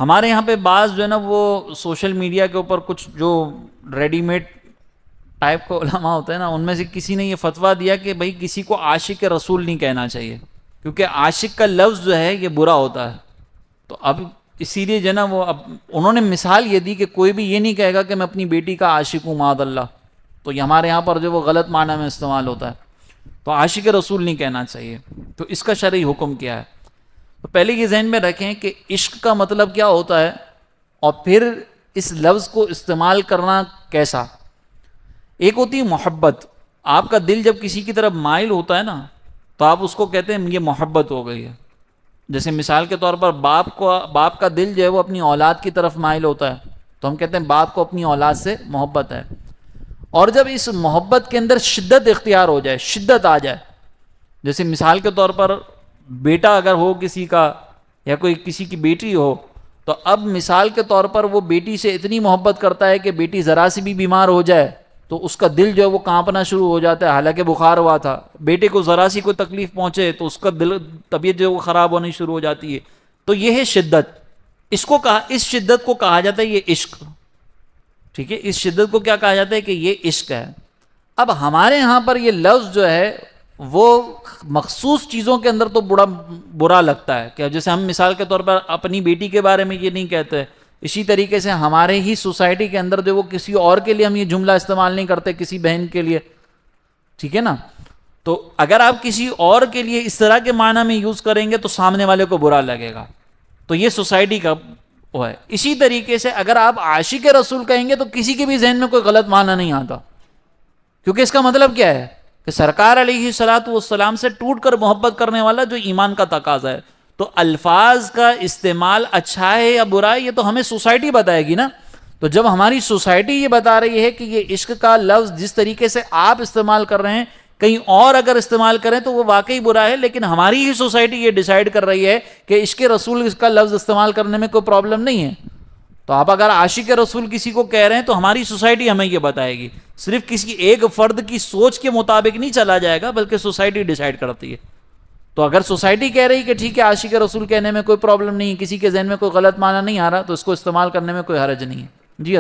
ہمارے یہاں پہ بعض جو ہے نا وہ سوشل میڈیا کے اوپر کچھ جو ریڈی میڈ ٹائپ کا علماء ہوتا ہے نا، ان میں سے کسی نے یہ فتویٰ دیا کہ بھائی کسی کو عاشق رسول نہیں کہنا چاہیے، کیونکہ عاشق کا لفظ جو ہے یہ برا ہوتا ہے۔ تو اب اسی لیے جو ہے نا وہ اب انہوں نے مثال یہ دی کہ کوئی بھی یہ نہیں کہے گا کہ میں اپنی بیٹی کا عاشق ہوں معاذ اللہ، تو یہ ہمارے یہاں پر جو وہ غلط معنی میں استعمال ہوتا ہے، تو عاشق رسول نہیں کہنا چاہیے۔ تو اس کا شرعی حکم کیا ہے؟ تو پہلے یہ ذہن میں رکھیں کہ عشق کا مطلب کیا ہوتا ہے، اور پھر اس لفظ کو استعمال کرنا کیسا۔ ایک ہوتی ہے محبت، آپ کا دل جب کسی کی طرف مائل ہوتا ہے نا تو آپ اس کو کہتے ہیں یہ محبت ہو گئی ہے۔ جیسے مثال کے طور پر باپ کا دل جو ہے وہ اپنی اولاد کی طرف مائل ہوتا ہے تو ہم کہتے ہیں باپ کو اپنی اولاد سے محبت ہے۔ اور جب اس محبت کے اندر شدت اختیار ہو جائے، شدت آ جائے، جیسے مثال کے طور پر بیٹا اگر ہو کسی کا یا کوئی کسی کی بیٹی ہو، تو اب مثال کے طور پر وہ بیٹی سے اتنی محبت کرتا ہے کہ بیٹی ذرا سی بھی بیمار ہو جائے تو اس کا دل جو ہے وہ کانپنا شروع ہو جاتا ہے، حالانکہ بخار ہوا تھا۔ بیٹے کو ذرا سی کوئی تکلیف پہنچے تو اس کا دل، طبیعت جو ہے وہ خراب ہونی شروع ہو جاتی ہے۔ تو یہ ہے شدت، اس شدت کو کہا جاتا ہے یہ عشق، ٹھیک ہے۔ اس شدت کو کیا کہا جاتا ہے کہ یہ عشق ہے۔ اب ہمارے ہاں پر یہ لفظ جو ہے وہ مخصوص چیزوں کے اندر تو بڑا برا لگتا ہے، کہ جیسے ہم مثال کے طور پر اپنی بیٹی کے بارے میں یہ نہیں کہتے، اسی طریقے سے ہمارے ہی سوسائٹی کے اندر جو وہ کسی اور کے لیے ہم یہ جملہ استعمال نہیں کرتے، کسی بہن کے لیے، ٹھیک ہے نا۔ تو اگر آپ کسی اور کے لیے اس طرح کے معنی میں یوز کریں گے تو سامنے والے کو برا لگے گا، تو یہ سوسائٹی کا وہ ہے۔ اسی طریقے سے اگر آپ عاشق رسول کہیں گے تو کسی کے بھی ذہن میں کوئی غلط معنی نہیں آتا، کیونکہ اس کا مطلب کیا ہے کہ سرکار علیہ الصلوۃ والسلام سے ٹوٹ کر محبت کرنے والا جو ایمان کا تقاضا ہے۔ تو الفاظ کا استعمال اچھا ہے یا برا ہے یہ تو ہمیں سوسائٹی بتائے گی نا۔ تو جب ہماری سوسائٹی یہ بتا رہی ہے کہ یہ عشق کا لفظ جس طریقے سے آپ استعمال کر رہے ہیں کہیں اور اگر استعمال کریں تو وہ واقعی برا ہے، لیکن ہماری ہی سوسائٹی یہ ڈیسائیڈ کر رہی ہے کہ عشق رسول اس کا لفظ استعمال کرنے میں کوئی پرابلم نہیں ہے، تو آپ اگر عاشق رسول کسی کو کہہ رہے ہیں تو ہماری سوسائٹی ہمیں یہ بتائے گی، صرف کسی ایک فرد کی سوچ کے مطابق نہیں چلا جائے گا، بلکہ سوسائٹی ڈیسائیڈ کرتی ہے۔ تو اگر سوسائٹی کہہ رہی کہ ٹھیک ہے عاشق رسول کہنے میں کوئی پرابلم نہیں ہے، کسی کے ذہن میں کوئی غلط معنی نہیں آ رہا، تو اس کو استعمال کرنے میں کوئی حرج نہیں ہے۔ جی